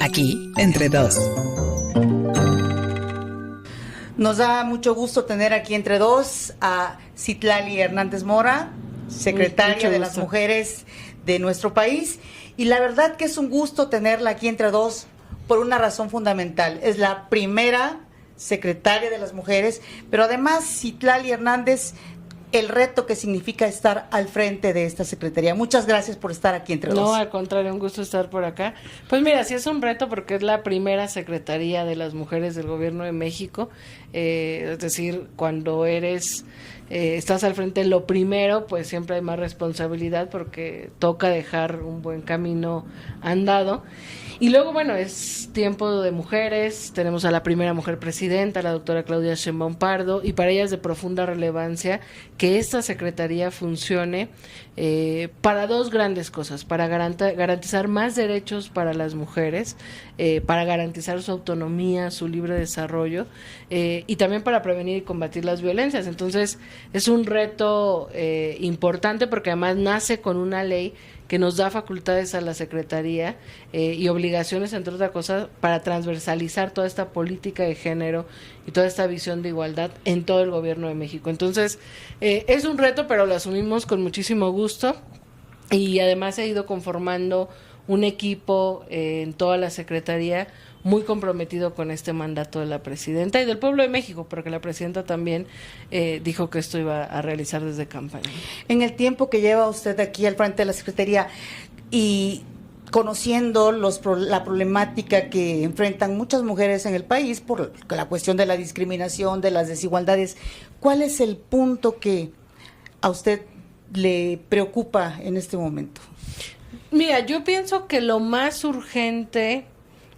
aquí entre dos. Nos da mucho gusto tener aquí entre dos a Citlali Hernández Mora, secretaria de las Mujeres de nuestro país. Y la verdad que es un gusto tenerla aquí entre dos por una razón fundamental. Es la primera secretaria de las mujeres, pero además Citlali Hernández, el reto que significa estar al frente de esta secretaría. Muchas gracias por estar aquí entre dos. No, al contrario, un gusto estar por acá. Pues mira, sí es un reto porque es la primera secretaría de las mujeres del Gobierno de México. Es decir, cuando estás al frente, lo primero, pues siempre hay más responsabilidad porque toca dejar un buen camino andado. Y luego, bueno, es tiempo de mujeres, tenemos a la primera mujer presidenta, la doctora Claudia Sheinbaum Pardo, y para ella es de profunda relevancia que esta secretaría funcione para dos grandes cosas: para garantizar más derechos para las mujeres, para garantizar su autonomía, su libre desarrollo, y también para prevenir y combatir las violencias. Entonces, es un reto importante porque además nace con una ley que nos da facultades a la Secretaría y obligaciones, entre otras cosas, para transversalizar toda esta política de género y toda esta visión de igualdad en todo el Gobierno de México. Entonces, es un reto, pero lo asumimos con muchísimo gusto, y además se ha ido conformando un equipo en toda la Secretaría muy comprometido con este mandato de la presidenta y del pueblo de México, porque la presidenta también dijo que esto iba a realizar desde campaña. En el tiempo que lleva usted aquí al frente de la Secretaría y conociendo la problemática que enfrentan muchas mujeres en el país por la cuestión de la discriminación, de las desigualdades, ¿cuál es el punto que a usted le preocupa en este momento? Mira, yo pienso que lo más urgente,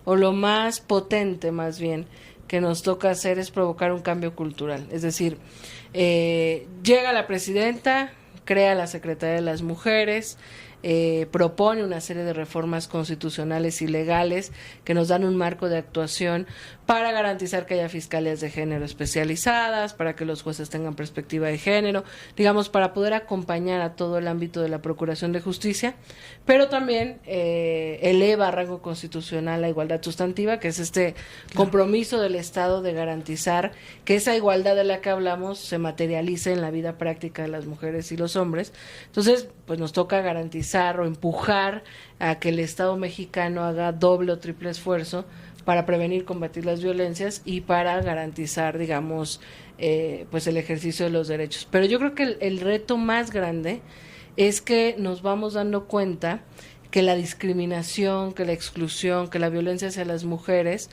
o lo más potente más bien, que nos toca hacer es provocar un cambio cultural. Es decir, llega la presidenta, crea la Secretaría de las Mujeres, propone una serie de reformas constitucionales y legales que nos dan un marco de actuación para garantizar que haya fiscalías de género especializadas, para que los jueces tengan perspectiva de género, digamos, para poder acompañar a todo el ámbito de la Procuración de Justicia, pero también eleva a rango constitucional la igualdad sustantiva, que es este compromiso del Estado de garantizar que esa igualdad de la que hablamos se materialice en la vida práctica de las mujeres y los hombres. Entonces, pues nos toca garantizar o empujar a que el Estado mexicano haga doble o triple esfuerzo para prevenir, combatir las violencias y para garantizar, digamos, pues el ejercicio de los derechos. Pero yo creo que el reto más grande es que nos vamos dando cuenta que la discriminación, que la exclusión, que la violencia hacia las mujeres,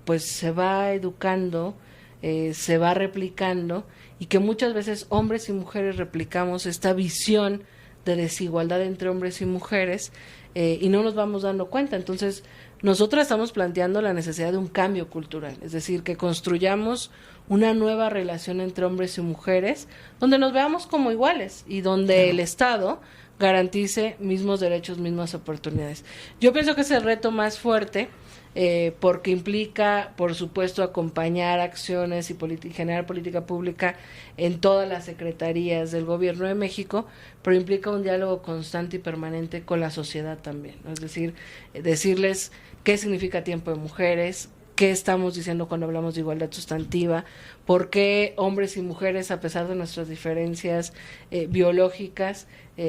pues se va educando, se va replicando, y que muchas veces hombres y mujeres replicamos esta visión de desigualdad entre hombres y mujeres y no nos vamos dando cuenta. Entonces, nosotras estamos planteando la necesidad de un cambio cultural, es decir, que construyamos una nueva relación entre hombres y mujeres, donde nos veamos como iguales y donde el Estado garantice mismos derechos, mismas oportunidades. Yo pienso que es el reto más fuerte, porque implica, por supuesto, acompañar acciones y generar política pública en todas las secretarías del Gobierno de México, pero implica un diálogo constante y permanente con la sociedad también, ¿no? Es decir, decirles qué significa tiempo de mujeres, qué estamos diciendo cuando hablamos de igualdad sustantiva, por qué hombres y mujeres, a pesar de nuestras diferencias biológicas,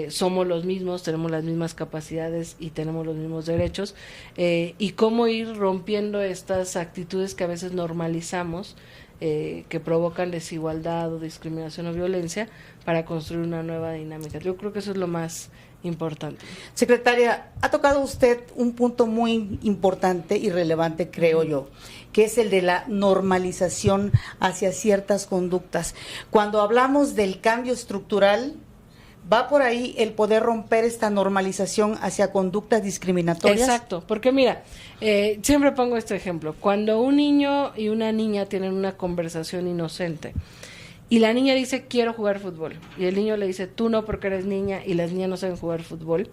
somos los mismos, tenemos las mismas capacidades y tenemos los mismos derechos, y cómo ir rompiendo estas actitudes que a veces normalizamos, que provocan desigualdad o discriminación o violencia, para construir una nueva dinámica. Yo creo que eso es lo más importante. Secretaria, ha tocado usted un punto muy importante y relevante, creo yo, que es el de la normalización hacia ciertas conductas. Cuando hablamos del cambio estructural, ¿va por ahí el poder romper esta normalización hacia conductas discriminatorias? Exacto, porque mira, siempre pongo este ejemplo. Cuando un niño y una niña tienen una conversación inocente y la niña dice quiero jugar fútbol y el niño le dice tú no porque eres niña y las niñas no saben jugar fútbol,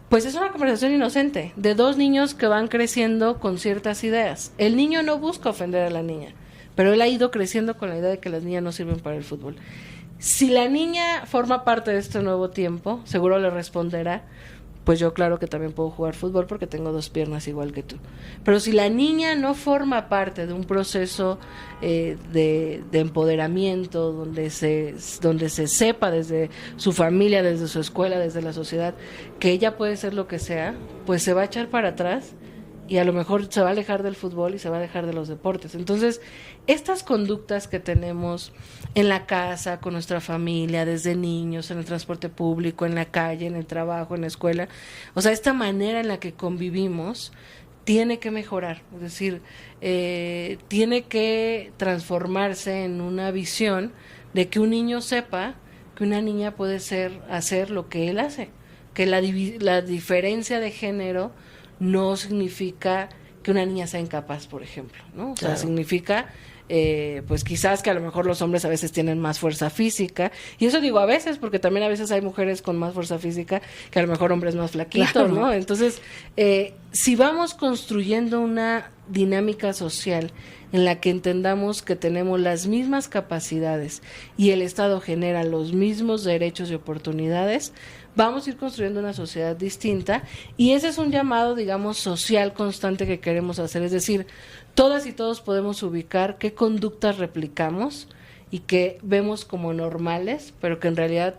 pues es una conversación inocente de dos niños que van creciendo con ciertas ideas. El niño no busca ofender a la niña, pero él ha ido creciendo con la idea de que las niñas no sirven para el fútbol. Si la niña forma parte de este nuevo tiempo, seguro le responderá, pues yo claro que también puedo jugar fútbol porque tengo 2 piernas igual que tú. Pero si la niña no forma parte de un proceso de empoderamiento, donde se sepa desde su familia, desde su escuela, desde la sociedad, que ella puede ser lo que sea, pues se va a echar para atrás y a lo mejor se va a alejar del fútbol y se va a alejar de los deportes. Entonces, estas conductas que tenemos en la casa, con nuestra familia, desde niños, en el transporte público, en la calle, en el trabajo, en la escuela, o sea, esta manera en la que convivimos tiene que mejorar, es decir, tiene que transformarse en una visión de que un niño sepa que una niña puede hacer lo que él hace, que la diferencia de género no significa que una niña sea incapaz, por ejemplo, ¿no? O sea, significa, pues quizás que a lo mejor los hombres a veces tienen más fuerza física, y eso digo a veces, porque también a veces hay mujeres con más fuerza física que a lo mejor hombres más flaquitos, claro, ¿no? Entonces, si vamos construyendo una dinámica social en la que entendamos que tenemos las mismas capacidades y el Estado genera los mismos derechos y oportunidades, vamos a ir construyendo una sociedad distinta, y ese es un llamado, digamos, social constante que queremos hacer, es decir, todas y todos podemos ubicar qué conductas replicamos y que vemos como normales, pero que en realidad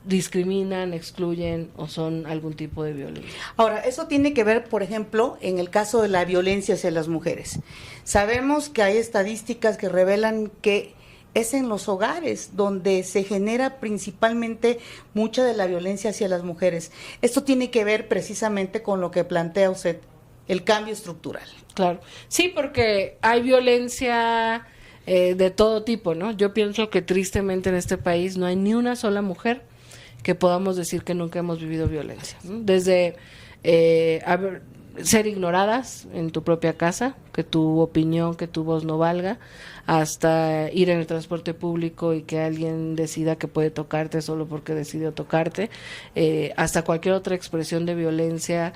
discriminan, excluyen o son algún tipo de violencia. Ahora, eso tiene que ver, por ejemplo, en el caso de la violencia hacia las mujeres. Sabemos que hay estadísticas que revelan que es en los hogares donde se genera principalmente mucha de la violencia hacia las mujeres. Esto tiene que ver precisamente con lo que plantea usted, el cambio estructural. Claro, sí, porque hay violencia de todo tipo, ¿no? Yo pienso que tristemente en este país no hay ni una sola mujer que podamos decir que nunca hemos vivido violencia, ¿no? Desde ser ignoradas en tu propia casa, que tu opinión, que tu voz no valga, hasta ir en el transporte público y que alguien decida que puede tocarte solo porque decidió tocarte, hasta cualquier otra expresión de violencia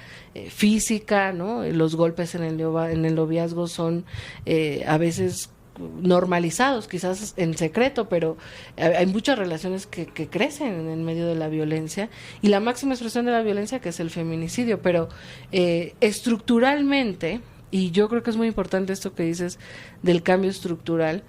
física, ¿no? Los golpes en el noviazgo son a veces normalizados, quizás en secreto, pero hay muchas relaciones que crecen en medio de la violencia, y la máxima expresión de la violencia, que es el feminicidio, pero estructuralmente, y yo creo que es muy importante esto que dices del cambio estructural,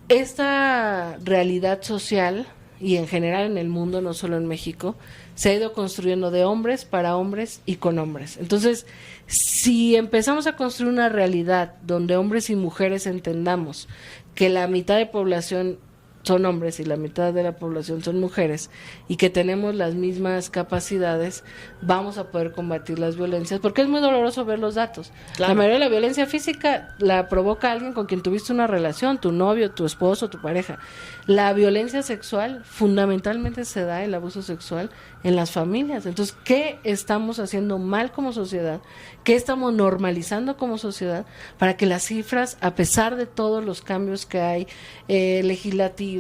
esta realidad social, y en general en el mundo, no solo en México, se ha ido construyendo de hombres para hombres y con hombres. Entonces, si empezamos a construir una realidad donde hombres y mujeres entendamos que la mitad de población son hombres y la mitad de la población son mujeres, y que tenemos las mismas capacidades, vamos a poder combatir las violencias, porque es muy doloroso ver los datos. Claro. La mayoría de la violencia física la provoca alguien con quien tuviste una relación, tu novio, tu esposo, tu pareja. La violencia sexual fundamentalmente se da, el abuso sexual, en las familias. Entonces, ¿qué estamos haciendo mal como sociedad? ¿Qué estamos normalizando como sociedad para que las cifras, a pesar de todos los cambios que hay legislativos,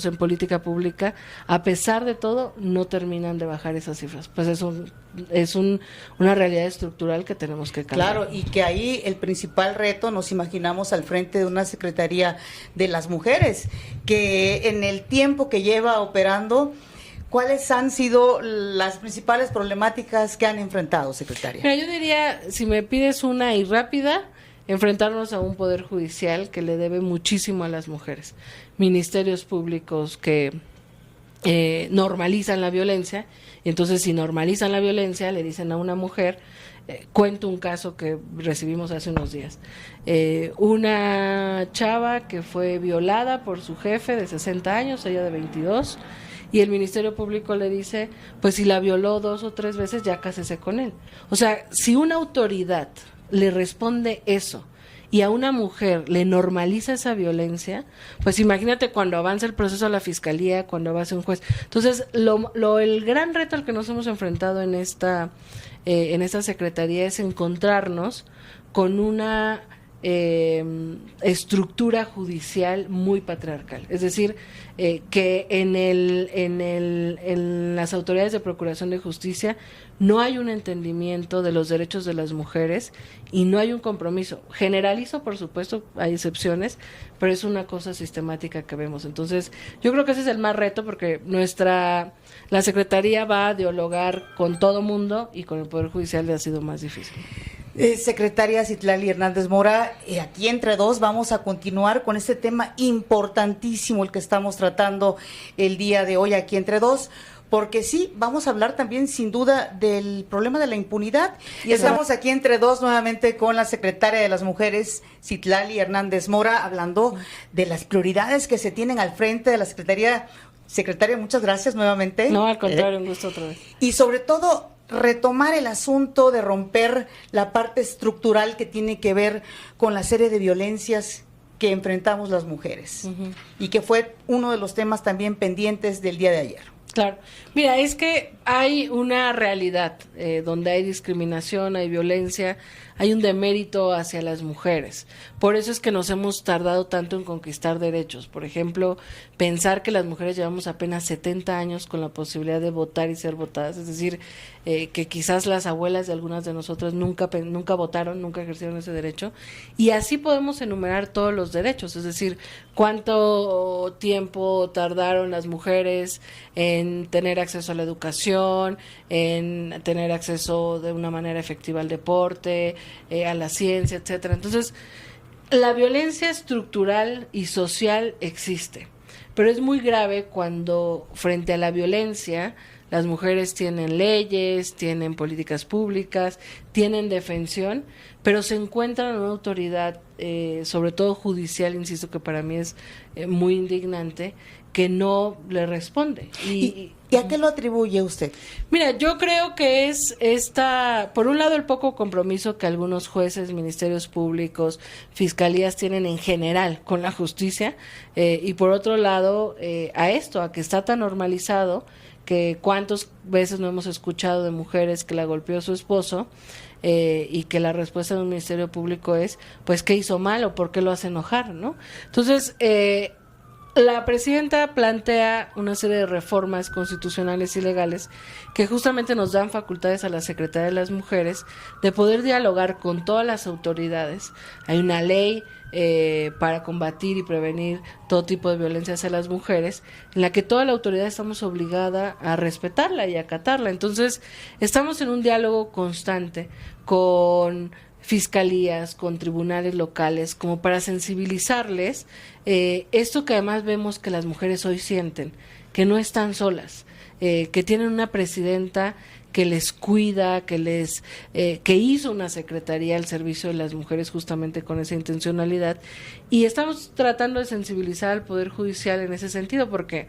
en política pública, a pesar de todo, no terminan de bajar esas cifras? Pues es una realidad estructural que tenemos que cambiar. Claro, y que ahí el principal reto nos imaginamos al frente de una Secretaría de las Mujeres, que en el tiempo que lleva operando, ¿cuáles han sido las principales problemáticas que han enfrentado, secretaria? Mira, yo diría, si me pides una y rápida, enfrentarnos a un poder judicial que le debe muchísimo a las mujeres, ministerios públicos que normalizan la violencia, y entonces si normalizan la violencia le dicen a una mujer, cuento un caso que recibimos hace unos días, una chava que fue violada por su jefe de 60 años, ella de 22, y el Ministerio Público le dice, pues si la violó 2 o 3 veces, ya cásese con él. O sea, si una autoridad le responde eso y a una mujer le normaliza esa violencia, pues imagínate cuando avanza el proceso a la fiscalía, cuando avance un juez. Entonces, el gran reto al que nos hemos enfrentado en esta secretaría es encontrarnos con una estructura judicial muy patriarcal. Es decir, que en las autoridades de procuración de justicia no hay un entendimiento de los derechos de las mujeres y no hay un compromiso. Generalizo, por supuesto, hay excepciones, pero es una cosa sistemática que vemos. Entonces, yo creo que ese es el más reto, porque la Secretaría va a dialogar con todo mundo y con el Poder Judicial le ha sido más difícil. Secretaria Citlali Hernández Mora, aquí entre dos vamos a continuar con este tema importantísimo, el que estamos tratando el día de hoy aquí entre dos, porque sí, vamos a hablar también sin duda del problema de la impunidad, y estamos aquí entre dos nuevamente con la Secretaria de las Mujeres, Citlali Hernández Mora, hablando de las prioridades que se tienen al frente de la Secretaría. Secretaria, muchas gracias nuevamente. No, al contrario, un gusto otra vez. Y sobre todo, retomar el asunto de romper la parte estructural que tiene que ver con la serie de violencias que enfrentamos las mujeres, y que fue uno de los temas también pendientes del día de ayer. Claro. Mira, es que hay una realidad donde hay discriminación, hay violencia, hay un demérito hacia las mujeres. Por eso es que nos hemos tardado tanto en conquistar derechos. Por ejemplo, pensar que las mujeres llevamos apenas 70 años con la posibilidad de votar y ser votadas. Es decir, que quizás las abuelas de algunas de nosotras nunca votaron, nunca ejercieron ese derecho. Y así podemos enumerar todos los derechos. Es decir, cuánto tiempo tardaron las mujeres en tener acceso a la educación, en tener acceso de una manera efectiva al deporte, a la ciencia, etcétera. Entonces, la violencia estructural y social existe, pero es muy grave cuando frente a la violencia las mujeres tienen leyes, tienen políticas públicas, tienen defensión, pero se encuentran en una autoridad, sobre todo judicial, insisto, que para mí es muy indignante, que no le responde. ¿Y a qué lo atribuye usted? Mira, yo creo que es por un lado, el poco compromiso que algunos jueces, ministerios públicos, fiscalías tienen en general con la justicia, y por otro lado, a que está tan normalizado, que cuántas veces no hemos escuchado de mujeres que la golpeó su esposo, y que la respuesta de un ministerio público es, pues, ¿qué hizo mal o por qué lo hace enojar?, ¿no? Entonces, la presidenta plantea una serie de reformas constitucionales y legales que justamente nos dan facultades a la Secretaría de las Mujeres de poder dialogar con todas las autoridades. Hay una ley para combatir y prevenir todo tipo de violencia hacia las mujeres, en la que toda la autoridad estamos obligada a respetarla y a acatarla. Entonces, estamos en un diálogo constante con fiscalías, con tribunales locales, como para sensibilizarles esto que además vemos que las mujeres hoy sienten, que no están solas, que tienen una presidenta que les cuida, que hizo una secretaría al servicio de las mujeres justamente con esa intencionalidad, y estamos tratando de sensibilizar al Poder Judicial en ese sentido, porque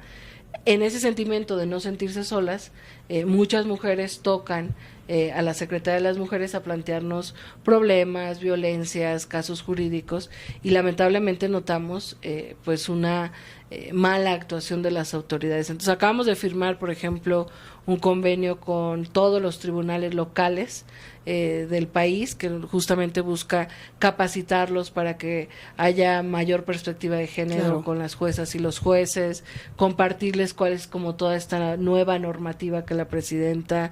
en ese sentimiento de no sentirse solas, muchas mujeres tocan a la Secretaría de las Mujeres a plantearnos problemas, violencias, casos jurídicos, y lamentablemente notamos pues una mala actuación de las autoridades. Entonces acabamos de firmar, por ejemplo, un convenio con todos los tribunales locales del país, que justamente busca capacitarlos para que haya mayor perspectiva de género, claro, con las juezas y los jueces, compartirles cuál es como toda esta nueva normativa que la presidenta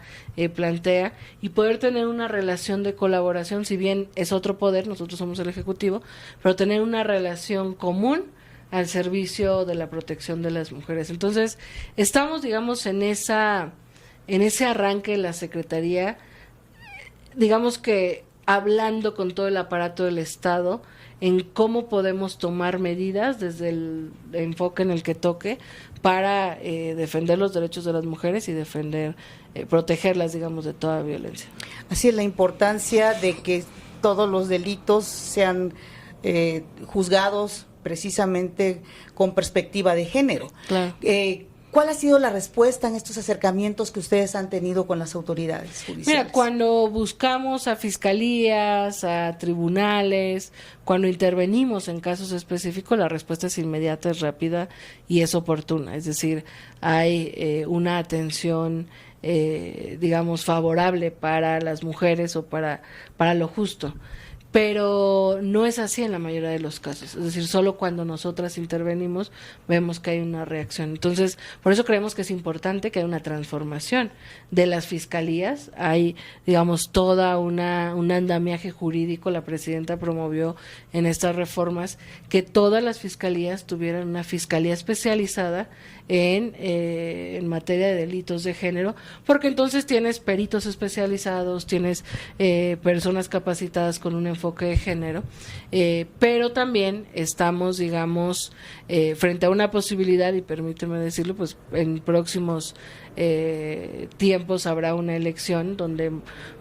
plantea, y poder tener una relación de colaboración, si bien es otro poder, nosotros somos el Ejecutivo, pero tener una relación común al servicio de la protección de las mujeres. Entonces, estamos, digamos, en ese arranque de la Secretaría, digamos que hablando con todo el aparato del Estado en cómo podemos tomar medidas desde el enfoque en el que toque para defender los derechos de las mujeres y protegerlas, digamos, de toda violencia. Así es, la importancia de que todos los delitos sean juzgados precisamente con perspectiva de género. Claro. ¿Cuál ha sido la respuesta en estos acercamientos que ustedes han tenido con las autoridades judiciales? Mira, cuando buscamos a fiscalías, a tribunales, cuando intervenimos en casos específicos, la respuesta es inmediata, es rápida y es oportuna. Es decir, hay una atención, digamos, favorable para las mujeres o para lo justo. pero no es así en la mayoría de los casos, es decir, solo cuando nosotras intervenimos vemos que hay una reacción. Entonces, por eso creemos que es importante que haya una transformación de las fiscalías. Hay, digamos, toda un andamiaje jurídico, la presidenta promovió en estas reformas que todas las fiscalías tuvieran una fiscalía especializada en materia de delitos de género, porque entonces tienes peritos especializados, tienes personas capacitadas con un enfoque de género, pero también estamos, digamos, frente a una posibilidad, y permíteme decirlo, pues en próximos tiempos habrá una elección donde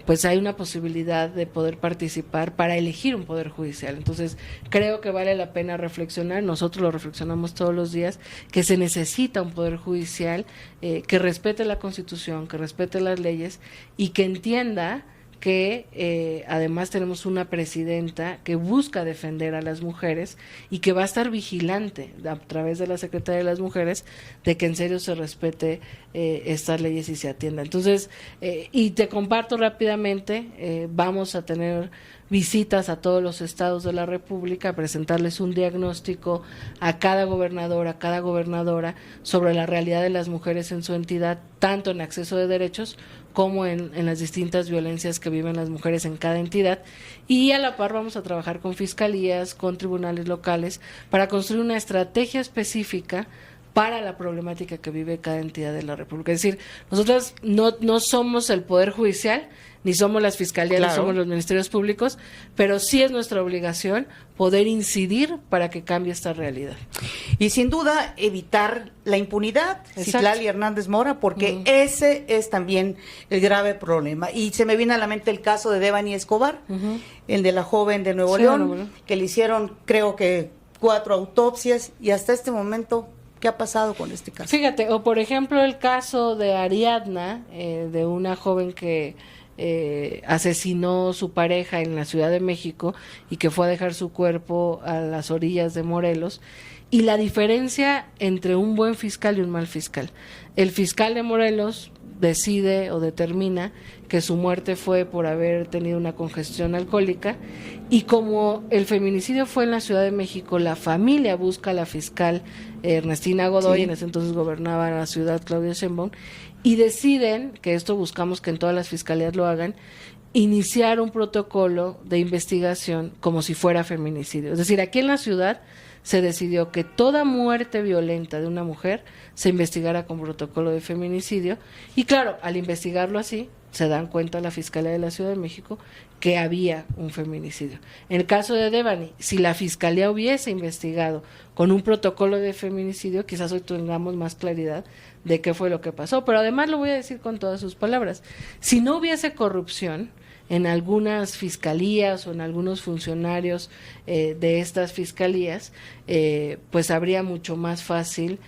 pues hay una posibilidad de poder participar para elegir un poder judicial. Entonces creo que vale la pena reflexionar, nosotros lo reflexionamos todos los días, que se necesita un poder judicial que respete la Constitución, que respete las leyes y que entienda que además tenemos una presidenta que busca defender a las mujeres y que va a estar vigilante a través de la Secretaría de las Mujeres de que en serio se respete estas leyes y se atienda. Entonces, y te comparto rápidamente, vamos a tener visitas a todos los estados de la República, a presentarles un diagnóstico a cada gobernador, a cada gobernadora sobre la realidad de las mujeres en su entidad, tanto en acceso de derechos como en las distintas violencias que viven las mujeres en cada entidad, y a la par vamos a trabajar con fiscalías, con tribunales locales, para construir una estrategia específica para la problemática que vive cada entidad de la República. Es decir, nosotros no somos el Poder Judicial, ni somos las fiscalías, claro, ni somos los ministerios públicos, pero sí es nuestra obligación poder incidir para que cambie esta realidad. Y sin duda evitar la impunidad, Citlali Hernández Mora, porque ese es también el grave problema. Y se me viene a la mente el caso de Devani Escobar, el de la joven de Nuevo León, que le hicieron, creo que 4 autopsias, y hasta este momento, ¿qué ha pasado con este caso? Fíjate, o por ejemplo el caso de Ariadna, de una joven que asesinó su pareja en la Ciudad de México y que fue a dejar su cuerpo a las orillas de Morelos, y la diferencia entre un buen fiscal y un mal fiscal. El fiscal de Morelos decide o determina que su muerte fue por haber tenido una congestión alcohólica, y como el feminicidio fue en la Ciudad de México, la familia busca a la fiscal Ernestina Godoy, en ese entonces gobernaba la ciudad Claudia Sheinbaum, y deciden, que esto buscamos que en todas las fiscalías lo hagan, iniciar un protocolo de investigación como si fuera feminicidio. Es decir, aquí en la ciudad se decidió que toda muerte violenta de una mujer se investigara con protocolo de feminicidio, y claro, al investigarlo así, se dan cuenta la Fiscalía de la Ciudad de México que había un feminicidio. En el caso de Devani, si la Fiscalía hubiese investigado con un protocolo de feminicidio, quizás hoy tengamos más claridad de qué fue lo que pasó, pero además lo voy a decir con todas sus palabras. Si no hubiese corrupción en algunas fiscalías o en algunos funcionarios de estas fiscalías, pues habría mucho más fácil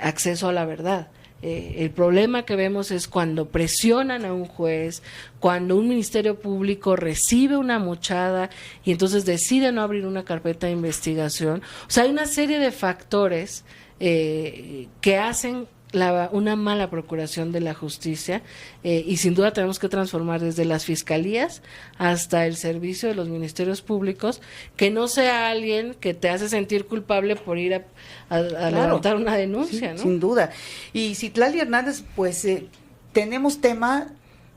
acceso a la verdad. El problema que vemos es cuando presionan a un juez, cuando un ministerio público recibe una mochada y entonces decide no abrir una carpeta de investigación. O sea, hay una serie de factores que hacen una mala procuración de la justicia, y sin duda tenemos que transformar desde las fiscalías hasta el servicio de los ministerios públicos, que no sea alguien que te hace sentir culpable por ir a levantar una denuncia, sí, ¿no? Sin duda. Y Citlali Hernández, pues tenemos temas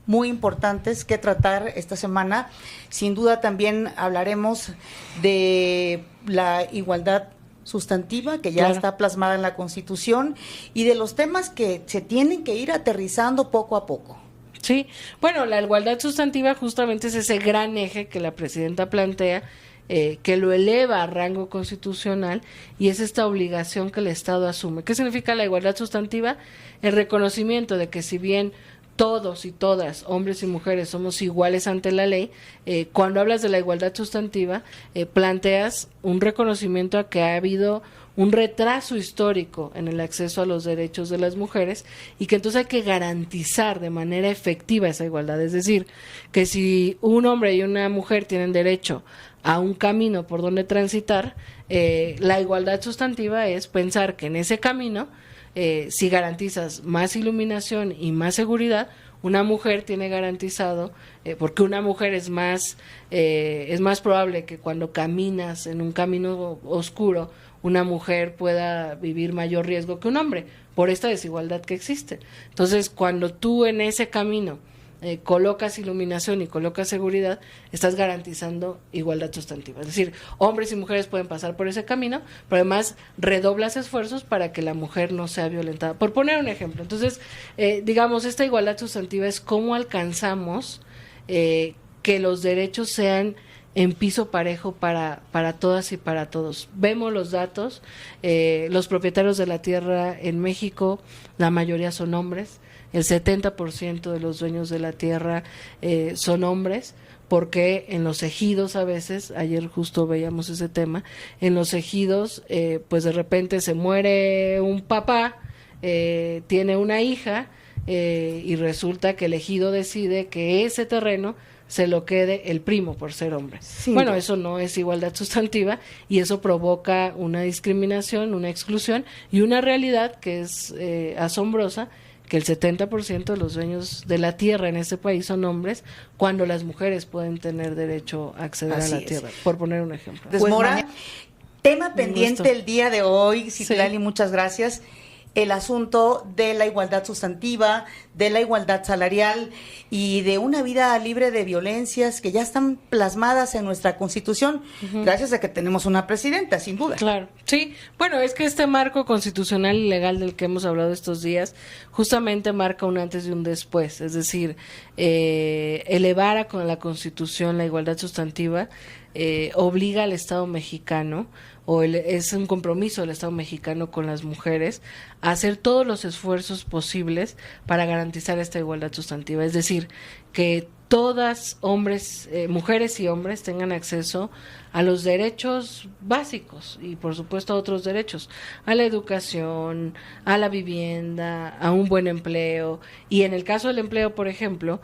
muy importantes que tratar esta semana. Sin duda también hablaremos de la igualdad sustantiva, que ya está plasmada en la Constitución, y de los temas que se tienen que ir aterrizando poco a poco. Sí, bueno, la igualdad sustantiva justamente es ese gran eje que la presidenta plantea, que lo eleva a rango constitucional, y es esta obligación que el Estado asume. ¿Qué significa la igualdad sustantiva? El reconocimiento de que si bien todos y todas, hombres y mujeres, somos iguales ante la ley, cuando hablas de la igualdad sustantiva, planteas un reconocimiento a que ha habido un retraso histórico en el acceso a los derechos de las mujeres, y que entonces hay que garantizar de manera efectiva esa igualdad. Es decir, que si un hombre y una mujer tienen derecho a un camino por donde transitar, la igualdad sustantiva es pensar que en ese camino, si garantizas más iluminación y más seguridad, una mujer tiene garantizado, porque una mujer es más probable que cuando caminas en un camino oscuro, una mujer pueda vivir mayor riesgo que un hombre, por esta desigualdad que existe. Entonces, cuando tú en ese camino colocas iluminación y colocas seguridad, estás garantizando igualdad sustantiva. Es decir, hombres y mujeres pueden pasar por ese camino, pero además redoblas esfuerzos para que la mujer no sea violentada. Por poner un ejemplo. Entonces, digamos, esta igualdad sustantiva es cómo alcanzamos que los derechos sean en piso parejo para todas y para todos. Vemos los datos, los propietarios de la tierra en México, la mayoría son hombres. El 70% de los dueños de la tierra son hombres, porque en los ejidos a veces, ayer justo veíamos ese tema, en los ejidos pues de repente se muere un papá, tiene una hija y resulta que el ejido decide que ese terreno se lo quede el primo por ser hombre. Sí, bueno, eso no es igualdad sustantiva y eso provoca una discriminación, una exclusión y una realidad que es asombrosa, que el 70% de los dueños de la tierra en este país son hombres, cuando las mujeres pueden tener derecho a acceder a la tierra, por poner un ejemplo. Pues Mora, tema pendiente el día de hoy, Citlali, muchas gracias. El asunto de la igualdad sustantiva, de la igualdad salarial y de una vida libre de violencias que ya están plasmadas en nuestra Constitución, gracias a que tenemos una presidenta, sin duda. Claro, sí. Bueno, es que este marco constitucional y legal del que hemos hablado estos días justamente marca un antes y un después, es decir, elevar a con la Constitución la igualdad sustantiva obliga al Estado mexicano, es un compromiso del Estado mexicano con las mujeres, a hacer todos los esfuerzos posibles para garantizar esta igualdad sustantiva. Es decir, que todas mujeres y hombres tengan acceso a los derechos básicos y por supuesto a otros derechos, a la educación, a la vivienda, a un buen empleo. Y en el caso del empleo, por ejemplo,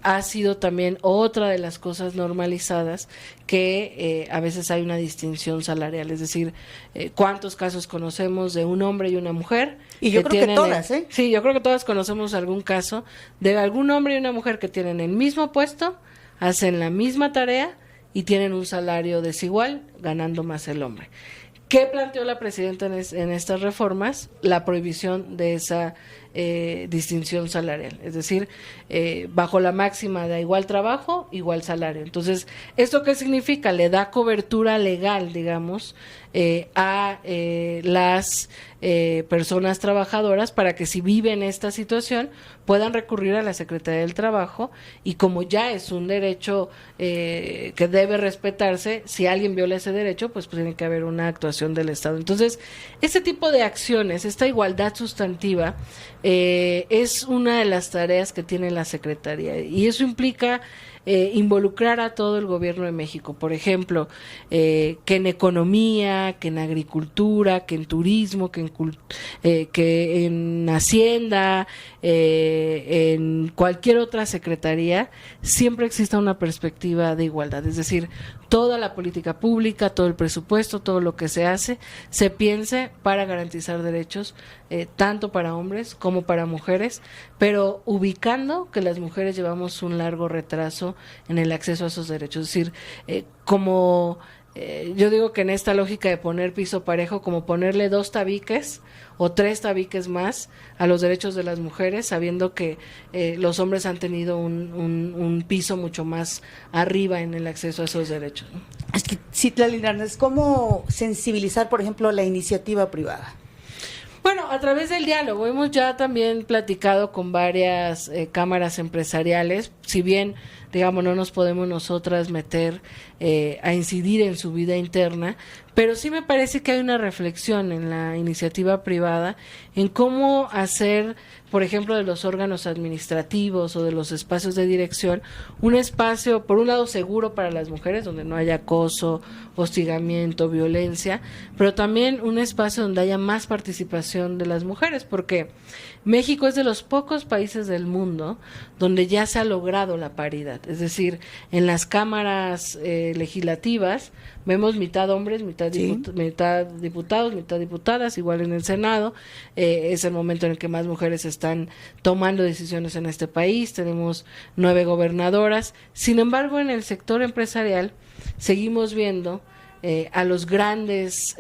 ha sido también otra de las cosas normalizadas que a veces hay una distinción salarial, es decir, ¿cuántos casos conocemos de un hombre y una mujer? Y yo creo que todas, Sí, yo creo que todas conocemos algún caso de algún hombre y una mujer que tienen el mismo puesto, hacen la misma tarea y tienen un salario desigual, ganando más el hombre. ¿Qué planteó la presidenta en estas reformas? La prohibición de esa distinción salarial, es decir, bajo la máxima de igual trabajo, igual salario. Entonces, ¿esto qué significa? Le da cobertura legal, digamos, a las personas trabajadoras para que si viven esta situación puedan recurrir a la Secretaría del Trabajo y como ya es un derecho que debe respetarse, si alguien viola ese derecho, pues tiene que haber una actuación del Estado. Entonces, este tipo de acciones, esta igualdad sustantiva, es una de las tareas que tiene la Secretaría y eso implica involucrar a todo el gobierno de México, por ejemplo, que en economía, que en agricultura, que en turismo, que en Hacienda, en cualquier otra secretaría, siempre exista una perspectiva de igualdad, es decir, toda la política pública, todo el presupuesto, todo lo que se hace, se piense para garantizar derechos tanto para hombres como para mujeres, pero ubicando que las mujeres llevamos un largo retraso en el acceso a esos derechos, es decir, yo digo que en esta lógica de poner piso parejo, como ponerle 2 tabiques o 3 tabiques más a los derechos de las mujeres, sabiendo que los hombres han tenido un piso mucho más arriba en el acceso a esos derechos, ¿no? Es que, Citlali Hernández, ¿cómo sensibilizar, por ejemplo, la iniciativa privada? Bueno, a través del diálogo. Hemos ya también platicado con varias cámaras empresariales, si bien, digamos, no nos podemos nosotras meter a incidir en su vida interna, pero sí me parece que hay una reflexión en la iniciativa privada en cómo hacer, por ejemplo, de los órganos administrativos o de los espacios de dirección, un espacio, por un lado, seguro para las mujeres, donde no haya acoso, hostigamiento, violencia, pero también un espacio donde haya más participación de las mujeres, porque México es de los pocos países del mundo donde ya se ha logrado la paridad, es decir, en las cámaras legislativas vemos mitad hombres, mitad diputados, mitad diputadas, igual en el Senado, es el momento en el que más mujeres están están tomando decisiones en este país, tenemos 9 gobernadoras. Sin embargo, en el sector empresarial seguimos viendo a los grandes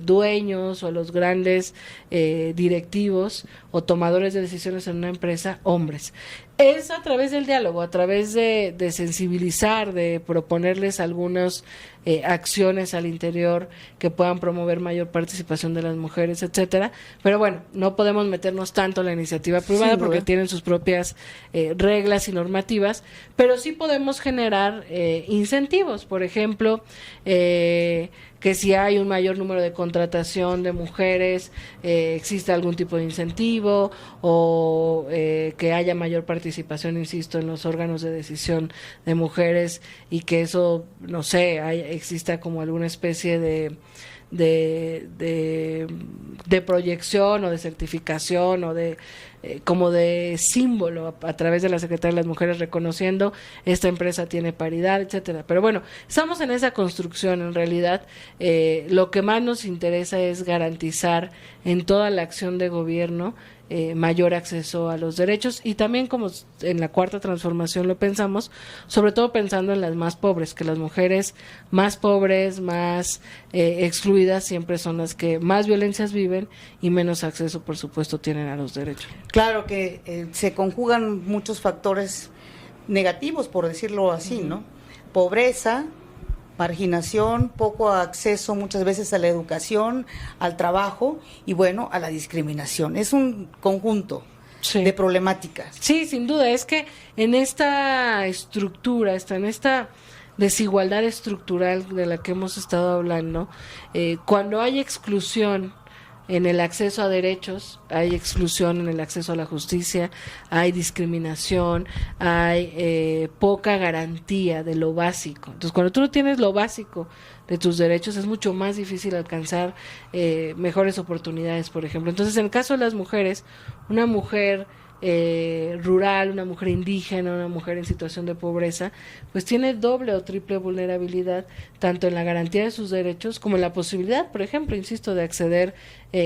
dueños o a los grandes directivos o tomadores de decisiones en una empresa, hombres. Es a través del diálogo, a través de sensibilizar, de proponerles algunas acciones al interior que puedan promover mayor participación de las mujeres, etcétera. Pero bueno, no podemos meternos tanto en la iniciativa privada porque tienen sus propias reglas y normativas, pero sí podemos generar incentivos. Por ejemplo, que si hay un mayor número de contratación de mujeres, existe algún tipo de incentivo o que haya mayor participación, insisto, en los órganos de decisión de mujeres y que eso, no sé, exista como alguna especie de proyección o de certificación o de como de símbolo a través de la Secretaría de las Mujeres reconociendo esta empresa tiene paridad, etcétera. Pero bueno, estamos en esa construcción. En realidad, lo que más nos interesa es garantizar en toda la acción de gobierno mayor acceso a los derechos y también, como en la cuarta transformación lo pensamos, sobre todo pensando en las más pobres, que las mujeres más pobres, más excluidas siempre son las que más violencias viven y menos acceso, por supuesto, tienen a los derechos. Claro que se conjugan muchos factores negativos, por decirlo así, ¿no? Pobreza, marginación, poco acceso muchas veces a la educación, al trabajo y bueno, a la discriminación. Es un conjunto de problemáticas. Sí, sin duda, es que en esta estructura, en esta desigualdad estructural de la que hemos estado hablando, cuando hay exclusión en el acceso a derechos, hay exclusión en el acceso a la justicia, hay discriminación, hay poca garantía de lo básico. Entonces, cuando tú no tienes lo básico de tus derechos, es mucho más difícil alcanzar mejores oportunidades, por ejemplo. Entonces, en el caso de las mujeres, una mujer rural, una mujer indígena, una mujer en situación de pobreza, pues tiene doble o triple vulnerabilidad, tanto en la garantía de sus derechos como en la posibilidad, por ejemplo, insisto, de acceder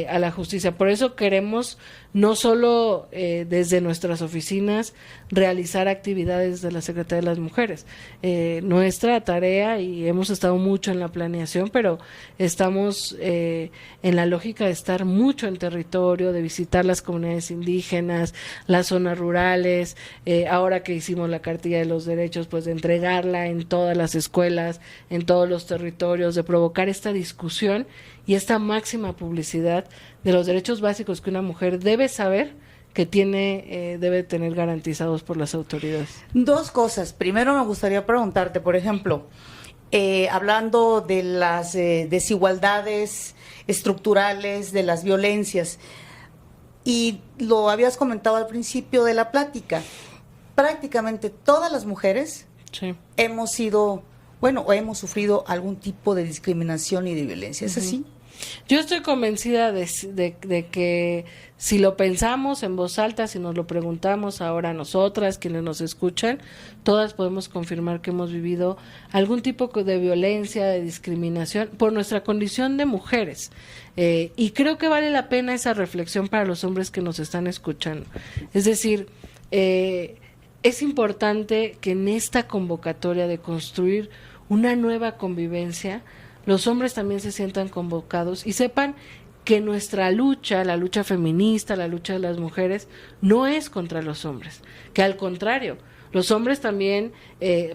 a la justicia. Por eso queremos no solo desde nuestras oficinas realizar actividades de la Secretaría de las Mujeres. Nuestra tarea, y hemos estado mucho en la planeación, pero estamos en la lógica de estar mucho en territorio, de visitar las comunidades indígenas, las zonas rurales, ahora que hicimos la cartilla de los derechos, pues de entregarla en todas las escuelas, en todos los territorios, de provocar esta discusión y esta máxima publicidad de los derechos básicos que una mujer debe saber que debe tener garantizados por las autoridades. Dos cosas. Primero me gustaría preguntarte, por ejemplo, hablando de las desigualdades estructurales, de las violencias, y lo habías comentado al principio de la plática, prácticamente todas las mujeres hemos sido, o hemos sufrido algún tipo de discriminación y de violencia. ¿Es así? Yo estoy convencida de que si lo pensamos en voz alta, si nos lo preguntamos ahora nosotras, quienes nos escuchan, todas podemos confirmar que hemos vivido algún tipo de violencia, de discriminación por nuestra condición de mujeres. Y creo que vale la pena esa reflexión para los hombres que nos están escuchando. Es decir, es importante que en esta convocatoria de construir una nueva convivencia, los hombres también se sientan convocados y sepan que nuestra lucha, la lucha feminista, la lucha de las mujeres, no es contra los hombres, que al contrario, los hombres también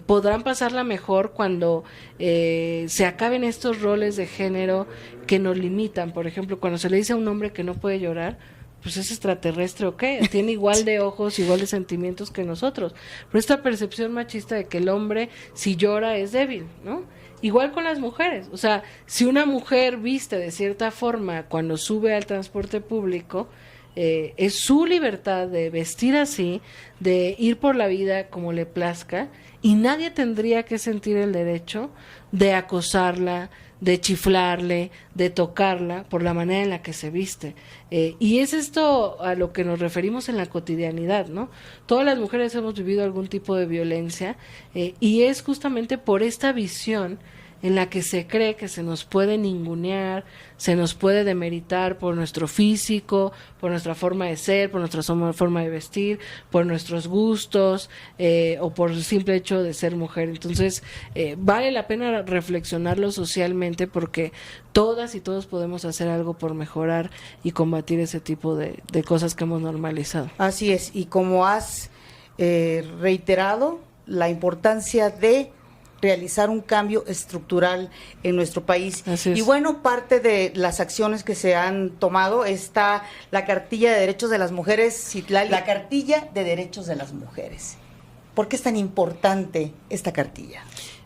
podrán pasarla mejor cuando se acaben estos roles de género que nos limitan. Por ejemplo, cuando se le dice a un hombre que no puede llorar, pues es extraterrestre o qué, tiene igual de ojos, igual de sentimientos que nosotros. Pero esta percepción machista de que el hombre, si llora, es débil, ¿no? Igual con las mujeres, o sea, si una mujer viste de cierta forma cuando sube al transporte público, es su libertad de vestir así, de ir por la vida como le plazca, y nadie tendría que sentir el derecho de acosarla, de chiflarle, de tocarla por la manera en la que se viste. Y es esto a lo que nos referimos en la cotidianidad, ¿no? Todas las mujeres hemos vivido algún tipo de violencia y es justamente por esta visión en la que se cree que se nos puede ningunear, se nos puede demeritar por nuestro físico, por nuestra forma de ser, por nuestra forma de vestir, por nuestros gustos o por el simple hecho de ser mujer. Entonces, vale la pena reflexionarlo socialmente porque todas y todos podemos hacer algo por mejorar y combatir ese tipo de cosas que hemos normalizado. Así es, y como has reiterado, la importancia de realizar un cambio estructural en nuestro país. Y bueno, parte de las acciones que se han tomado está la Cartilla de Derechos de las Mujeres, Citlali. La Cartilla de Derechos de las Mujeres. ¿Por qué es tan importante esta cartilla?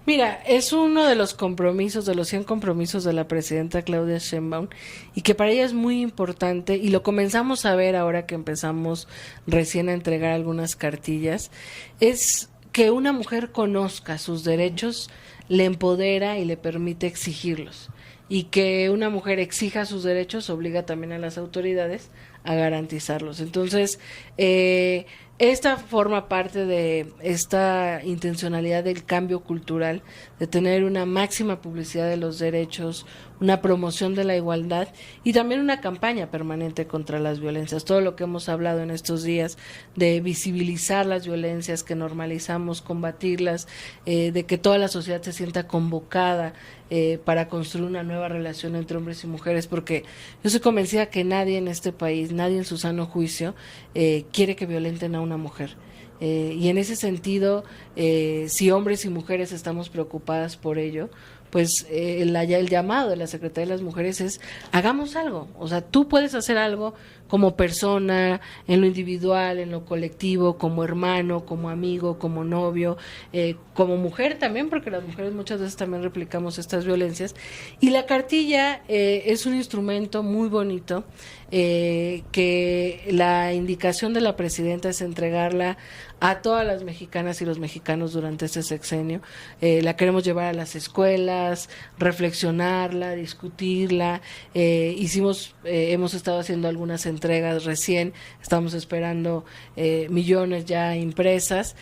Mira, es uno de los compromisos, de los 100 compromisos de la presidenta Claudia Sheinbaum, y que para ella es muy importante, y lo comenzamos a ver ahora que empezamos recién a entregar algunas cartillas, es que una mujer conozca sus derechos, le empodera y le permite exigirlos. Y que una mujer exija sus derechos obliga también a las autoridades a garantizarlos. Entonces, esta forma parte de esta intencionalidad del cambio cultural, de tener una máxima publicidad de los derechos, una promoción de la igualdad y también una campaña permanente contra las violencias. Todo lo que hemos hablado en estos días de visibilizar las violencias, que normalizamos combatirlas, de que toda la sociedad se sienta convocada para construir una nueva relación entre hombres y mujeres, porque yo soy convencida que nadie en este país, nadie en su sano juicio quiere que violenten a una mujer. Y en ese sentido, si hombres y mujeres estamos preocupadas por ello, pues el llamado de la Secretaría de las Mujeres es hagamos algo. O sea, tú puedes hacer algo como persona, en lo individual, en lo colectivo, como hermano, como amigo, como novio, como mujer también, porque las mujeres muchas veces también replicamos estas violencias. Y la cartilla es un instrumento muy bonito, que la indicación de la presidenta es entregarla a todas las mexicanas y los mexicanos durante este sexenio. La queremos llevar a las escuelas, reflexionarla, discutirla. Hemos estado haciendo algunas entregas recién, estamos esperando millones ya impresas,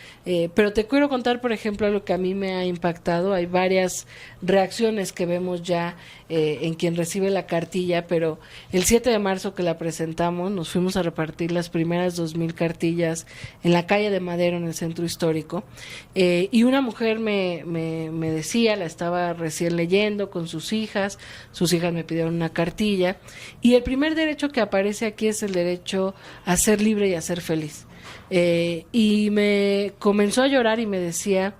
pero te quiero contar, por ejemplo, algo que a mí me ha impactado. Hay varias reacciones que vemos ya en quien recibe la cartilla, pero el 7 de marzo que la presentamos, nos fuimos a repartir las primeras 2,000 cartillas en la calle de Madero, en el centro histórico, y una mujer me decía, la estaba recién leyendo con sus hijas me pidieron una cartilla, y el primer derecho que aparece aquí es el derecho a ser libre y a ser feliz. Y me comenzó a llorar y me decía,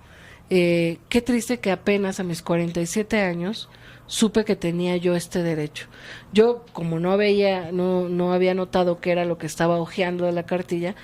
qué triste que apenas a mis 47 años supe que tenía yo este derecho. Yo, como no había notado qué era lo que estaba hojeando de la cartilla,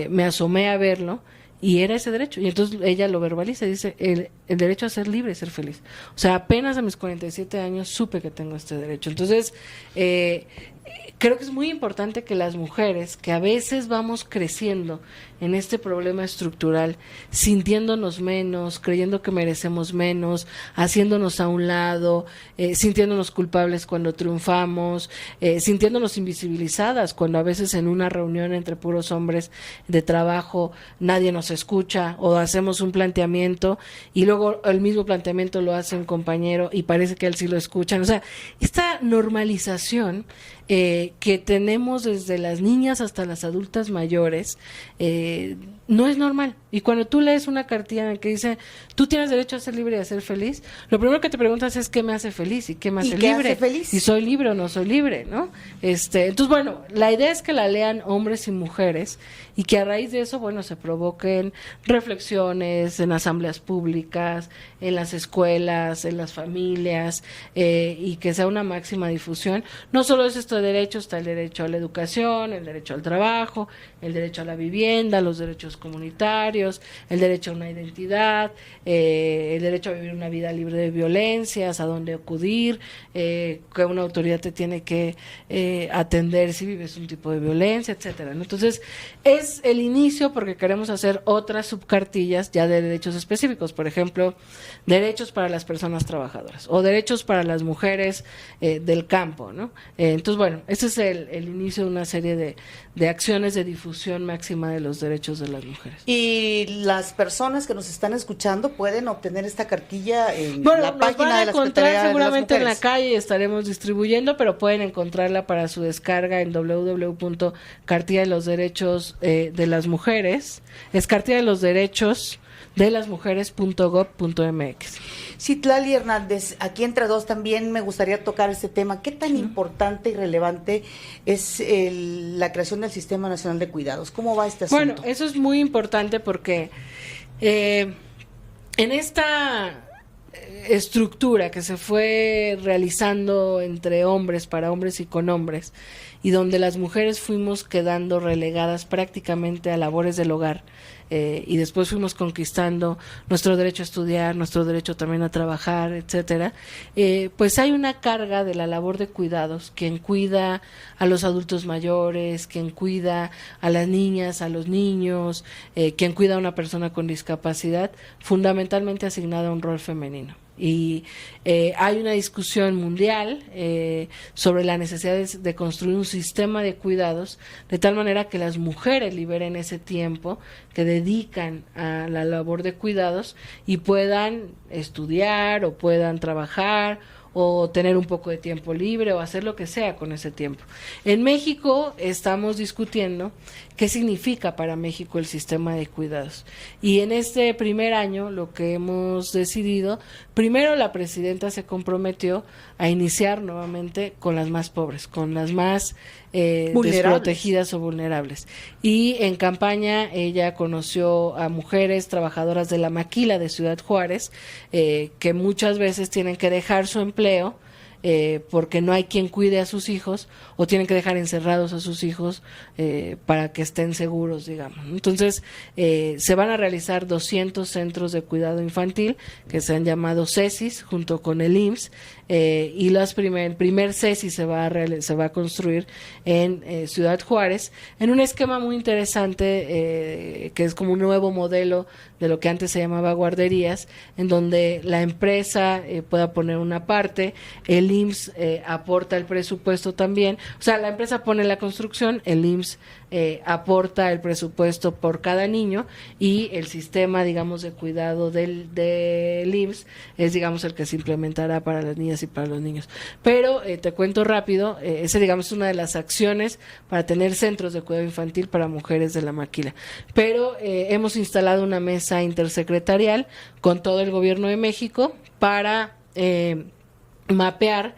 me asomé a verlo y era ese derecho. Y entonces ella lo verbaliza y dice, el derecho a ser libre y ser feliz. O sea, apenas a mis 47 años supe que tengo este derecho. Entonces, creo que es muy importante que las mujeres, que a veces vamos creciendo en este problema estructural, sintiéndonos menos, creyendo que merecemos menos, haciéndonos a un lado, sintiéndonos culpables cuando triunfamos, sintiéndonos invisibilizadas cuando a veces en una reunión entre puros hombres de trabajo nadie nos escucha, o hacemos un planteamiento y luego el mismo planteamiento lo hace un compañero y parece que él sí lo escuchan. O sea, esta normalización que tenemos desde las niñas hasta las adultas mayores, no es normal. Y cuando tú lees una cartilla en la que dice, tú tienes derecho a ser libre y a ser feliz, lo primero que te preguntas es qué me hace feliz y qué me hace libre. Si soy libre o no soy libre, ¿no? Entonces, bueno, la idea es que la lean hombres y mujeres y que a raíz de eso, bueno, se provoquen reflexiones en asambleas públicas, en las escuelas, en las familias, y que sea una máxima difusión. No solo es esto de derechos, está el derecho a la educación, el derecho al trabajo, el derecho a la vivienda, los derechos comunitarios, el derecho a una identidad, el derecho a vivir una vida libre de violencias, a dónde acudir, que una autoridad te tiene que atender si vives un tipo de violencia, etcétera, ¿no? Entonces, es el inicio porque queremos hacer otras subcartillas ya de derechos específicos, por ejemplo, derechos para las personas trabajadoras o derechos para las mujeres del campo, ¿no? Entonces, bueno, este es el inicio de una serie de acciones de difusión máxima de los derechos de las las mujeres. Y las personas que nos están escuchando pueden obtener esta cartilla en Bueno, la página de la Secretaría de las encontrar seguramente en la Mujeres. calle, estaremos distribuyendo, pero pueden encontrarla para su descarga en www.cartilla de los derechos de las mujeres. Es cartilla de los derechos de las mujeres.gov.mx. Citlali Hernández, aquí entre dos también me gustaría tocar este tema. ¿Qué tan importante y relevante es la creación del Sistema Nacional de Cuidados? ¿Cómo va este asunto? Bueno, eso es muy importante porque en esta estructura que se fue realizando entre hombres, para hombres y con hombres, y donde las mujeres fuimos quedando relegadas prácticamente a labores del hogar, y después fuimos conquistando nuestro derecho a estudiar, nuestro derecho también a trabajar, etcétera, pues hay una carga de la labor de cuidados, quien cuida a los adultos mayores, quien cuida a las niñas, a los niños, quien cuida a una persona con discapacidad, fundamentalmente asignada a un rol femenino. Y hay una discusión mundial sobre la necesidad de construir un sistema de cuidados de tal manera que las mujeres liberen ese tiempo que dedican a la labor de cuidados y puedan estudiar o puedan trabajar o tener un poco de tiempo libre o hacer lo que sea con ese tiempo. En México estamos discutiendo qué significa para México el sistema de cuidados. Y en este primer año lo que hemos decidido, primero la presidenta se comprometió a iniciar nuevamente con las más pobres, con las más desprotegidas o vulnerables. Y en campaña ella conoció a mujeres trabajadoras de la maquila de Ciudad Juárez, que muchas veces tienen que dejar su empleo porque no hay quien cuide a sus hijos o tienen que dejar encerrados a sus hijos para que estén seguros, digamos. Entonces, se van a realizar 200 centros de cuidado infantil que se han llamado CECIS junto con el IMSS, y el primer CECIS se va a construir en Ciudad Juárez en un esquema muy interesante que es como un nuevo modelo de lo que antes se llamaba guarderías, en donde la empresa pueda poner una parte, el IMSS aporta el presupuesto también, o sea, la empresa pone la construcción, el IMSS aporta el presupuesto por cada niño y el sistema, digamos, de cuidado del IMSS es, digamos, el que se implementará para las niñas y para los niños. Pero te cuento rápido, ese, digamos, es una de las acciones para tener centros de cuidado infantil para mujeres de la maquila. Pero hemos instalado una mesa intersecretarial con todo el gobierno de México para mapear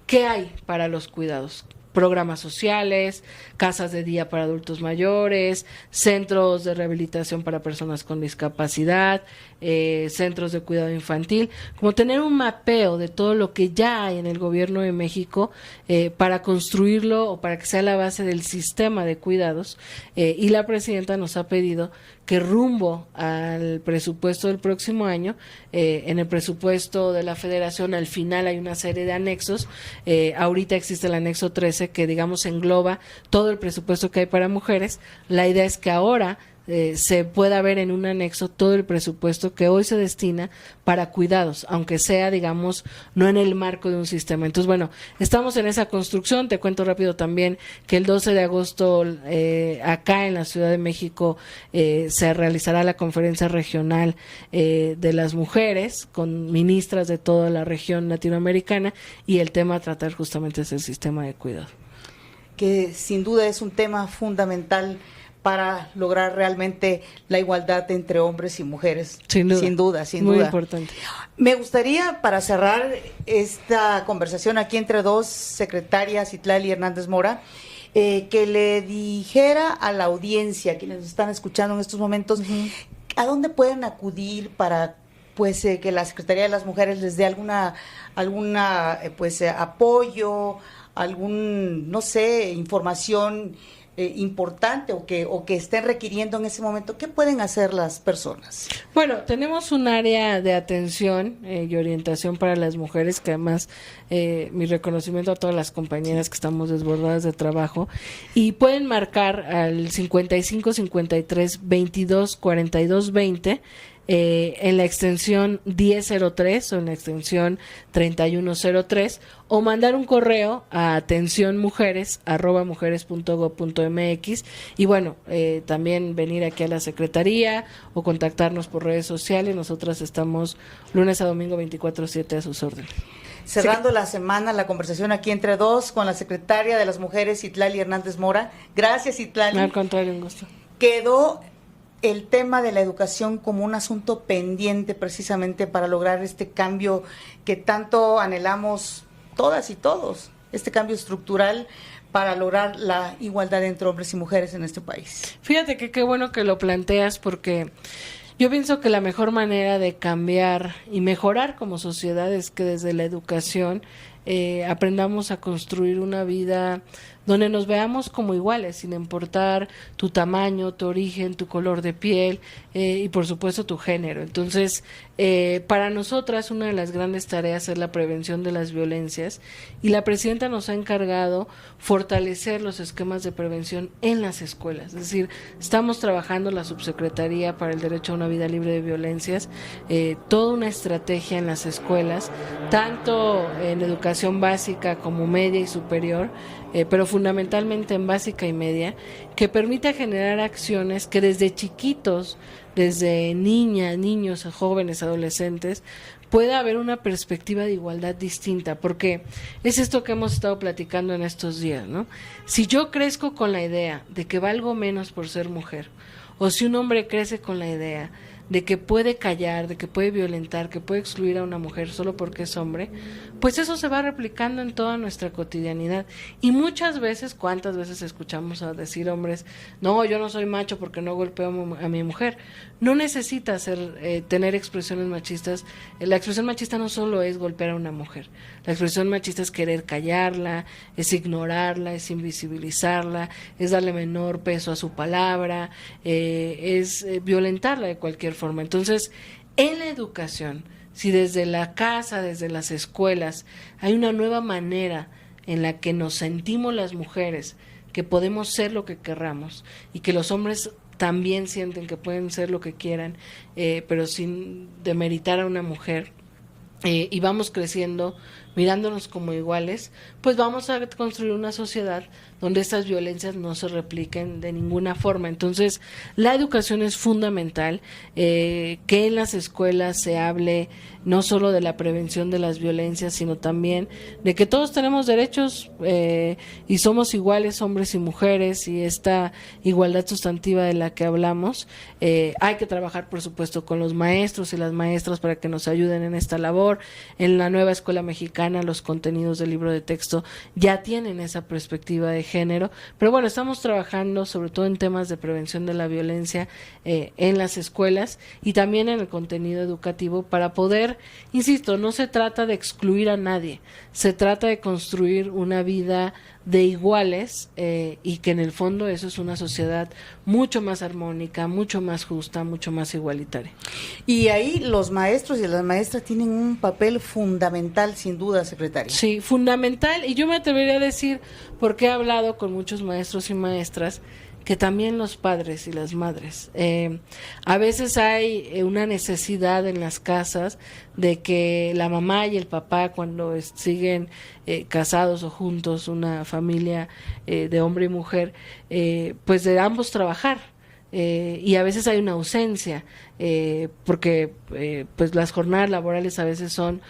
qué hay para los cuidados. Programas sociales, casas de día para adultos mayores, centros de rehabilitación para personas con discapacidad, centros de cuidado infantil, como tener un mapeo de todo lo que ya hay en el gobierno de México para construirlo o para que sea la base del sistema de cuidados, y la presidenta nos ha pedido que rumbo al presupuesto del próximo año, en el presupuesto de la Federación al final hay una serie de anexos, ahorita existe el anexo 13 que, digamos, engloba todo el presupuesto que hay para mujeres. La idea es que ahora se pueda ver en un anexo todo el presupuesto que hoy se destina para cuidados, aunque sea, digamos, no en el marco de un sistema. Entonces, bueno, estamos en esa construcción. Te cuento rápido también que el 12 de agosto acá en la Ciudad de México se realizará la conferencia regional de las mujeres con ministras de toda la región latinoamericana y el tema a tratar justamente es el sistema de cuidado. Que sin duda es un tema fundamental para lograr realmente la igualdad entre hombres y mujeres. Sin duda. Sin duda, sin Muy duda. importante. Me gustaría, para cerrar esta conversación aquí entre dos secretarias, Citlali Hernández Mora, que le dijera a la audiencia, quienes nos están escuchando en estos momentos, ¿a dónde pueden acudir para pues que la Secretaría de las Mujeres les dé alguna apoyo, algún, no sé, información importante o que estén requiriendo en ese momento? ¿Qué pueden hacer las personas? Bueno, tenemos un área de atención y orientación para las mujeres, que además mi reconocimiento a todas las compañeras que estamos desbordadas de trabajo, y pueden marcar al 55 53 22 42 20 en la extensión 1003 o en la extensión 3103, o mandar un correo a atencionmujeres@mujeres.gov.mx, y bueno, también venir aquí a la Secretaría o contactarnos por redes sociales. Nosotras estamos lunes a domingo 24/7 a sus órdenes. Cerrando la semana, la conversación aquí entre dos con la secretaria de las Mujeres, Citlali Hernández Mora. Gracias, Citlali. Al contrario, un gusto. Quedó el tema de la educación como un asunto pendiente precisamente para lograr este cambio que tanto anhelamos todas y todos, este cambio estructural para lograr la igualdad entre hombres y mujeres en este país. Fíjate que qué bueno que lo planteas, porque yo pienso que la mejor manera de cambiar y mejorar como sociedad es que desde la educación aprendamos a construir una vida donde nos veamos como iguales, sin importar tu tamaño, tu origen, tu color de piel y por supuesto tu género. Entonces, para nosotras una de las grandes tareas es la prevención de las violencias, y la presidenta nos ha encargado fortalecer los esquemas de prevención en las escuelas. Es decir, estamos trabajando la Subsecretaría para el Derecho a una Vida Libre de Violencias, toda una estrategia en las escuelas, tanto en educación básica como media y superior, pero fundamentalmente en básica y media, que permita generar acciones que desde chiquitos, desde niñas, niños, jóvenes, adolescentes, pueda haber una perspectiva de igualdad distinta, porque es esto que hemos estado platicando en estos días, ¿no? Si yo crezco con la idea de que valgo menos por ser mujer, o si un hombre crece con la idea de que puede callar, de que puede violentar, que puede excluir a una mujer solo porque es hombre, pues eso se va replicando en toda nuestra cotidianidad. Y muchas veces, ¿cuántas veces escuchamos a decir hombres, no, yo no soy macho porque no golpeo a mi mujer? No necesita tener expresiones machistas. La expresión machista no solo es golpear a una mujer. La expresión machista es querer callarla, es ignorarla, es invisibilizarla, es darle menor peso a su palabra, es violentarla de cualquier forma. Entonces, en la educación, si desde la casa, desde las escuelas, hay una nueva manera en la que nos sentimos las mujeres, que podemos ser lo que querramos, y que los hombres también sienten que pueden ser lo que quieran, pero sin demeritar a una mujer, y vamos creciendo mirándonos como iguales, pues vamos a construir una sociedad donde estas violencias no se repliquen de ninguna forma. Entonces, la educación es fundamental, que en las escuelas se hable no solo de la prevención de las violencias, sino también de que todos tenemos derechos y somos iguales, hombres y mujeres, y esta igualdad sustantiva de la que hablamos. Hay que trabajar, por supuesto, con los maestros y las maestras para que nos ayuden en esta labor. En la nueva escuela mexicana, los contenidos del libro de texto ya tienen esa perspectiva de género, pero bueno, estamos trabajando sobre todo en temas de prevención de la violencia en las escuelas y también en el contenido educativo, para poder, insisto, no se trata de excluir a nadie, se trata de construir una vida de iguales, y que en el fondo eso es una sociedad mucho más armónica, mucho más justa, mucho más igualitaria. Y ahí los maestros y las maestras tienen un papel fundamental, sin duda, secretaria. Sí, fundamental, y yo me atrevería a decir, porque he hablado con muchos maestros y maestras, que también los padres y las madres. A veces hay una necesidad en las casas de que la mamá y el papá, cuando siguen casados o juntos, una familia de hombre y mujer, pues de ambos trabajar. Y a veces hay una ausencia, porque pues las jornadas laborales a veces son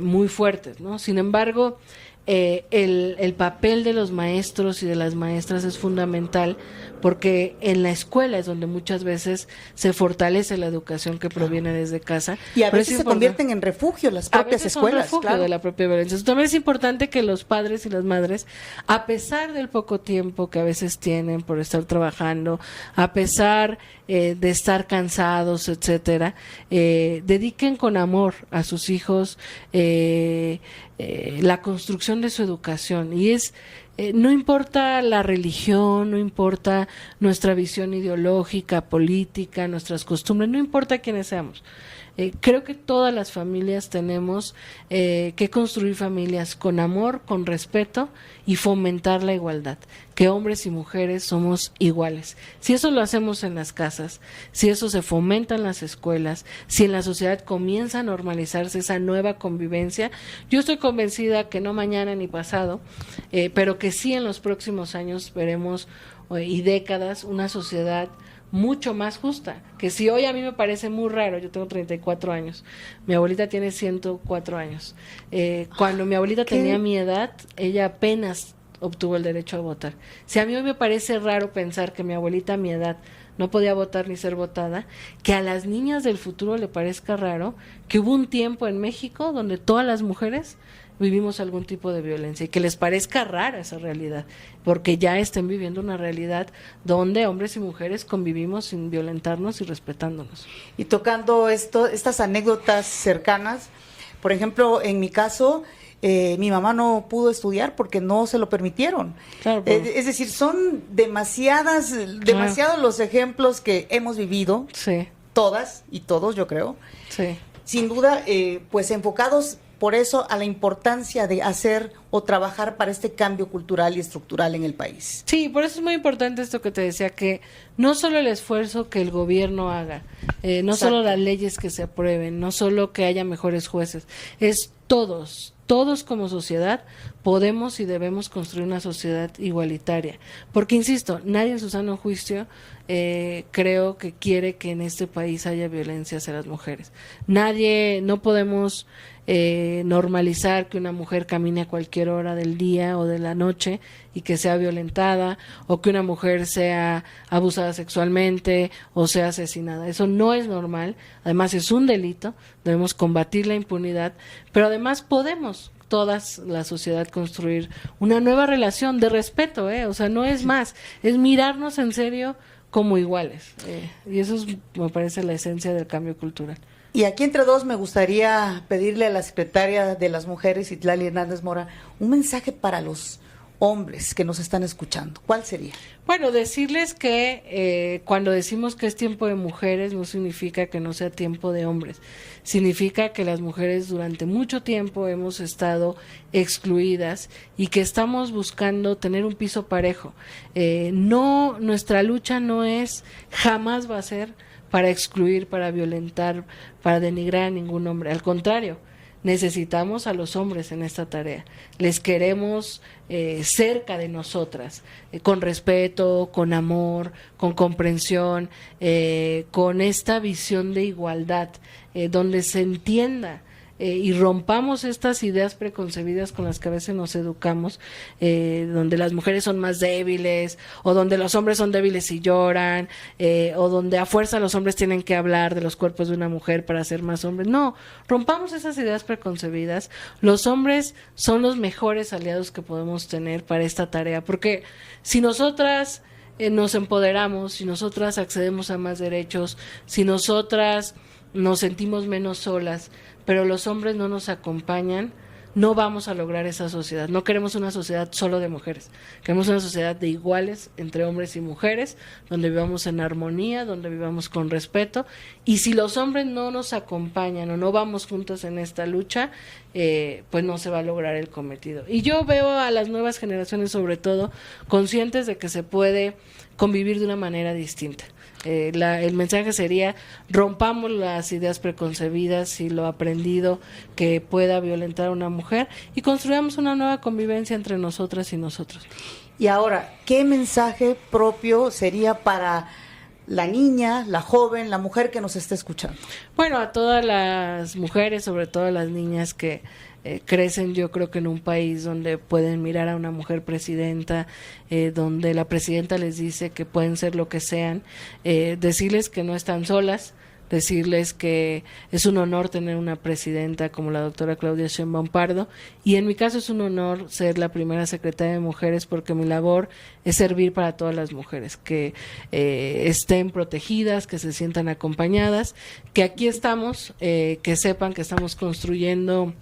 muy fuertes, ¿no? Sin embargo, el papel de los maestros y de las maestras es fundamental, porque en la escuela es donde muchas veces se fortalece la educación que proviene desde casa. Y a veces se convierten en refugio las propias escuelas. Son refugio de la propia violencia. Entonces, también es importante que los padres y las madres, a pesar del poco tiempo que a veces tienen por estar trabajando, a pesar de estar cansados, etcétera, dediquen con amor a sus hijos la construcción de su educación. Y no importa la religión, no importa nuestra visión ideológica, política, nuestras costumbres, no importa quiénes seamos. Creo que todas las familias tenemos que construir familias con amor, con respeto y fomentar la igualdad, que hombres y mujeres somos iguales. Si eso lo hacemos en las casas, si eso se fomenta en las escuelas, si en la sociedad comienza a normalizarse esa nueva convivencia, yo estoy convencida que no mañana ni pasado, pero que sí en los próximos años veremos y décadas una sociedad mucho más justa, que si hoy a mí me parece muy raro, yo tengo 34 años, mi abuelita tiene 104 años, cuando mi abuelita tenía mi edad, ella apenas obtuvo el derecho a votar. Si a mí hoy me parece raro pensar que mi abuelita a mi edad no podía votar ni ser votada, que a las niñas del futuro le parezca raro que hubo un tiempo en México donde todas las mujeres vivimos algún tipo de violencia y que les parezca rara esa realidad, porque ya estén viviendo una realidad donde hombres y mujeres convivimos sin violentarnos y respetándonos. Y tocando estas anécdotas cercanas, por ejemplo, en mi caso, mi mamá no pudo estudiar porque no se lo permitieron. Claro, es decir, son demasiados los ejemplos que hemos vivido, sí, todas y todos, yo creo. Sí. Sin duda, pues enfocados por eso a la importancia de hacer o trabajar para este cambio cultural y estructural en el país. Sí, por eso es muy importante esto que te decía, que no solo el esfuerzo que el gobierno haga, no solo las leyes que se aprueben, no solo que haya mejores jueces, es todos como sociedad podemos y debemos construir una sociedad igualitaria. Porque, insisto, nadie en su sano juicio creo que quiere que en este país haya violencia hacia las mujeres. No podemos normalizar que una mujer camine a cualquier hora del día o de la noche y que sea violentada, o que una mujer sea abusada sexualmente o sea asesinada. Eso no es normal, además es un delito, debemos combatir la impunidad, pero además podemos todas la sociedad construir una nueva relación de respeto, o sea, no es más, es mirarnos en serio como iguales, y eso me parece la esencia del cambio cultural. Y aquí entre dos me gustaría pedirle a la secretaria de las Mujeres, Citlali Hernández Mora, un mensaje para los hombres que nos están escuchando. ¿Cuál sería? Bueno, decirles que cuando decimos que es tiempo de mujeres no significa que no sea tiempo de hombres. Significa que las mujeres durante mucho tiempo hemos estado excluidas y que estamos buscando tener un piso parejo. Nuestra lucha jamás va a ser para excluir, para violentar, para denigrar a ningún hombre. Al contrario, necesitamos a los hombres en esta tarea. Les queremos cerca de nosotras, con respeto, con amor, con comprensión, con esta visión de igualdad, donde se entienda y rompamos estas ideas preconcebidas con las que a veces nos educamos, donde las mujeres son más débiles, o donde los hombres son débiles y lloran, o donde a fuerza los hombres tienen que hablar de los cuerpos de una mujer para ser más hombres. No, rompamos esas ideas preconcebidas. Los hombres son los mejores aliados que podemos tener para esta tarea, porque si nosotras nos empoderamos, si nosotras accedemos a más derechos, si nosotras nos sentimos menos solas, pero los hombres no nos acompañan, no vamos a lograr esa sociedad. No queremos una sociedad solo de mujeres, queremos una sociedad de iguales entre hombres y mujeres, donde vivamos en armonía, donde vivamos con respeto, y si los hombres no nos acompañan o no vamos juntos en esta lucha, pues no se va a lograr el cometido. Y yo veo a las nuevas generaciones, sobre todo, conscientes de que se puede convivir de una manera distinta. El mensaje sería: rompamos las ideas preconcebidas y lo aprendido que pueda violentar a una mujer y construyamos una nueva convivencia entre nosotras y nosotros. Y ahora, ¿qué mensaje propio sería para la niña, la joven, la mujer que nos está escuchando? Bueno, a todas las mujeres, sobre todo a las niñas que crecen, yo creo que en un país donde pueden mirar a una mujer presidenta, donde la presidenta les dice que pueden ser lo que sean, decirles que no están solas, decirles que es un honor tener una presidenta como la doctora Claudia Sheinbaum Pardo, y en mi caso es un honor ser la primera secretaria de mujeres, porque mi labor es servir para todas las mujeres, que estén protegidas, que se sientan acompañadas, que aquí estamos, que sepan que estamos construyendo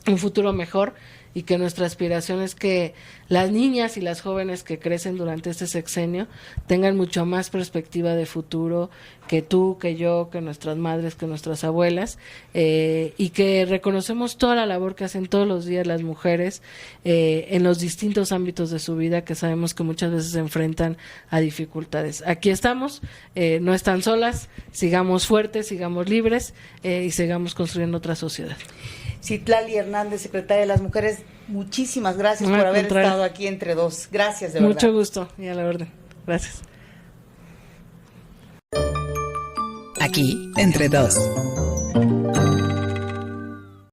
un futuro mejor y que nuestra aspiración es que las niñas y las jóvenes que crecen durante este sexenio tengan mucho más perspectiva de futuro que tú, que yo, que nuestras madres, que nuestras abuelas, y que reconocemos toda la labor que hacen todos los días las mujeres en los distintos ámbitos de su vida, que sabemos que muchas veces se enfrentan a dificultades. Aquí estamos, no están solas, sigamos fuertes, sigamos libres y sigamos construyendo otra sociedad. Citlali Hernández, secretaria de las Mujeres, muchísimas gracias por haber estado aquí entre dos. Gracias, de verdad. Mucho gusto y a la orden. Gracias. Aquí, entre dos.